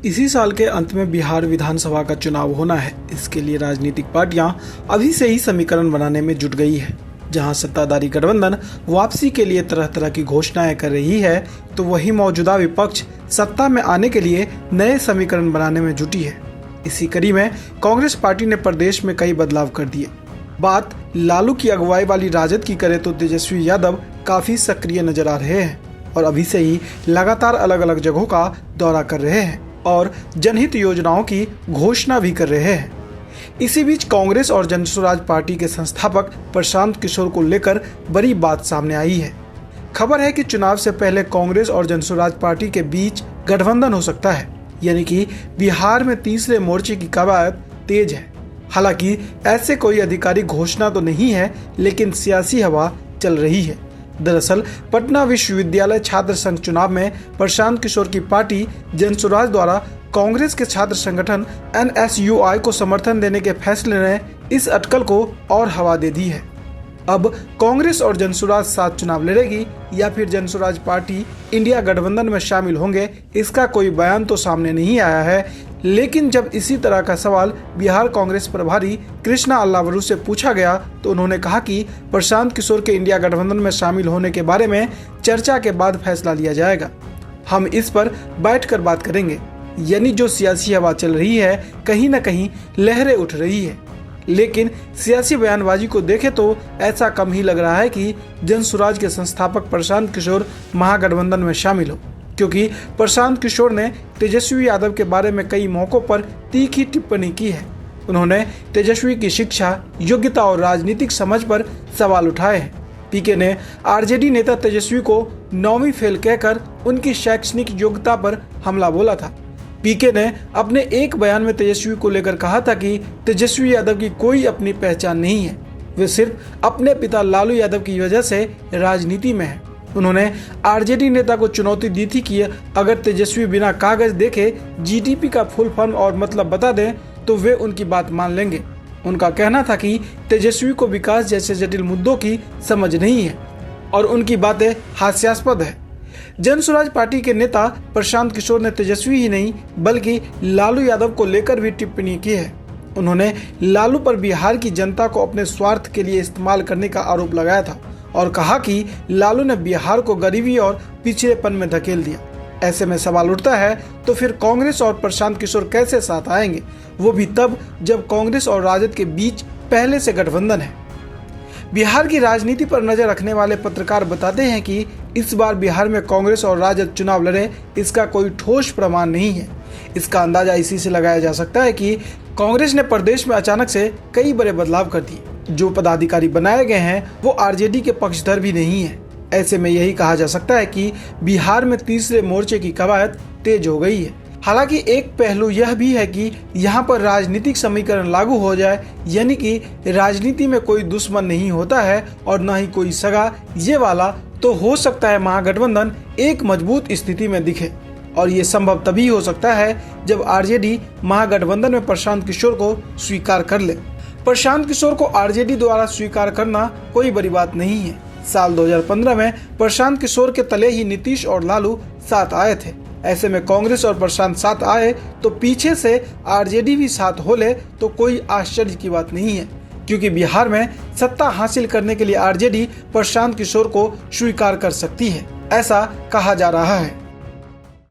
इसी साल के अंत में बिहार विधानसभा का चुनाव होना है। इसके लिए राजनीतिक पार्टियां अभी से ही समीकरण बनाने में जुट गई है। जहां सत्ताधारी गठबंधन वापसी के लिए तरह तरह की घोषणाएं कर रही है, तो वही मौजूदा विपक्ष सत्ता में आने के लिए नए समीकरण बनाने में जुटी है। इसी कड़ी में कांग्रेस पार्टी ने प्रदेश में कई बदलाव कर दिए। बात लालू की अगुवाई वाली राजद की करे तो तेजस्वी यादव काफी सक्रिय नजर आ रहे हैं और अभी से ही लगातार अलग अलग जगहों का दौरा कर रहे हैं और जनहित योजनाओं की घोषणा भी कर रहे हैं। इसी बीच कांग्रेस और जनसुराज पार्टी के संस्थापक प्रशांत किशोर को लेकर बड़ी बात सामने आई है। खबर है कि चुनाव से पहले कांग्रेस और जनसुराज पार्टी के बीच गठबंधन हो सकता है, यानी कि बिहार में तीसरे मोर्चे की कवायद तेज है। हालांकि ऐसे कोई आधिकारिक घोषणा तो नहीं है, लेकिन सियासी हवा चल रही है। दरअसल पटना विश्वविद्यालय छात्र संघ चुनाव में प्रशांत किशोर की पार्टी जनसुराज द्वारा कांग्रेस के छात्र संगठन NSUI को समर्थन देने के फैसले ने इस अटकल को और हवा दे दी है। अब कांग्रेस और जनसुराज साथ चुनाव लड़ेगी या फिर जनसुराज पार्टी इंडिया गठबंधन में शामिल होंगे, इसका कोई बयान तो सामने नहीं आया है। लेकिन जब इसी तरह का सवाल बिहार कांग्रेस प्रभारी कृष्णा अल्लावरू से पूछा गया, तो उन्होंने कहा कि प्रशांत किशोर के इंडिया गठबंधन में शामिल होने के बारे में चर्चा के बाद फैसला लिया जाएगा। हम इस पर बैठकर बात करेंगे। यानी जो सियासी हवा चल रही है, कहीं न कहीं लहरें उठ रही है। लेकिन सियासी बयानबाजी को देखें तो ऐसा कम ही लग रहा है कि जनसुराज के संस्थापक प्रशांत किशोर महागठबंधन में शामिल हो, क्योंकि प्रशांत किशोर ने तेजस्वी यादव के बारे में कई मौकों पर तीखी टिप्पणी की है। उन्होंने तेजस्वी की शिक्षा, योग्यता और राजनीतिक समझ पर सवाल उठाए हैं। पीके ने आरजेडी नेता तेजस्वी को 9वीं फेल कहकर उनकी शैक्षणिक योग्यता पर हमला बोला था। पीके ने अपने एक बयान में तेजस्वी को लेकर कहा था कि तेजस्वी यादव की कोई अपनी पहचान नहीं है, वे सिर्फ अपने पिता लालू यादव की वजह से राजनीति में है। उन्होंने आरजेडी नेता को चुनौती दी थी कि अगर तेजस्वी बिना कागज देखे जीडीपी का फुल फॉर्म और मतलब बता दें तो वे उनकी बात मान लेंगे। उनका कहना था कि तेजस्वी को विकास जैसे जटिल मुद्दों की समझ नहीं है और उनकी बातें हास्यास्पद है। जनसुराज पार्टी के नेता प्रशांत किशोर ने तेजस्वी ही नहीं बल्कि लालू यादव को लेकर भी टिप्पणी की है। उन्होंने लालू पर बिहार की जनता को अपने स्वार्थ के लिए इस्तेमाल करने का आरोप लगाया था और कहा कि लालू ने बिहार को गरीबी और पिछड़ेपन में धकेल दिया। ऐसे में सवाल उठता है, तो फिर कांग्रेस और प्रशांत किशोर कैसे साथ आएंगे, वो भी तब जब कांग्रेस और राजद के बीच पहले से गठबंधन है। बिहार की राजनीति पर नजर रखने वाले पत्रकार बताते हैं कि इस बार बिहार में कांग्रेस और राजद चुनाव लड़े, इसका कोई ठोस प्रमाण नहीं है। इसका अंदाजा इसी से लगाया जा सकता है कि कांग्रेस ने प्रदेश में अचानक से कई बड़े बदलाव कर दिए। जो पदाधिकारी बनाए गए हैं वो आरजेडी के पक्षधर भी नहीं है। ऐसे में यही कहा जा सकता है कि बिहार में तीसरे मोर्चे की कवायद तेज हो गई है। हालांकि एक पहलू यह भी है कि यहाँ पर राजनीतिक समीकरण लागू हो जाए, यानी कि राजनीति में कोई दुश्मन नहीं होता है और न ही कोई सगा, ये वाला, तो हो सकता है महागठबंधन एक मजबूत स्थिति में दिखे। और ये संभव तभी हो सकता है जब आरजेडी महागठबंधन में प्रशांत किशोर को स्वीकार कर ले। प्रशांत किशोर को आरजेडी द्वारा स्वीकार करना कोई बड़ी बात नहीं है। साल 2015 में प्रशांत किशोर के तले ही नीतीश और लालू साथ आए थे। ऐसे में कांग्रेस और प्रशांत साथ आए तो पीछे से आरजेडी भी साथ हो ले तो कोई आश्चर्य की बात नहीं है, क्योंकि बिहार में सत्ता हासिल करने के लिए आरजेडी प्रशांत किशोर को स्वीकार कर सकती है, ऐसा कहा जा रहा है।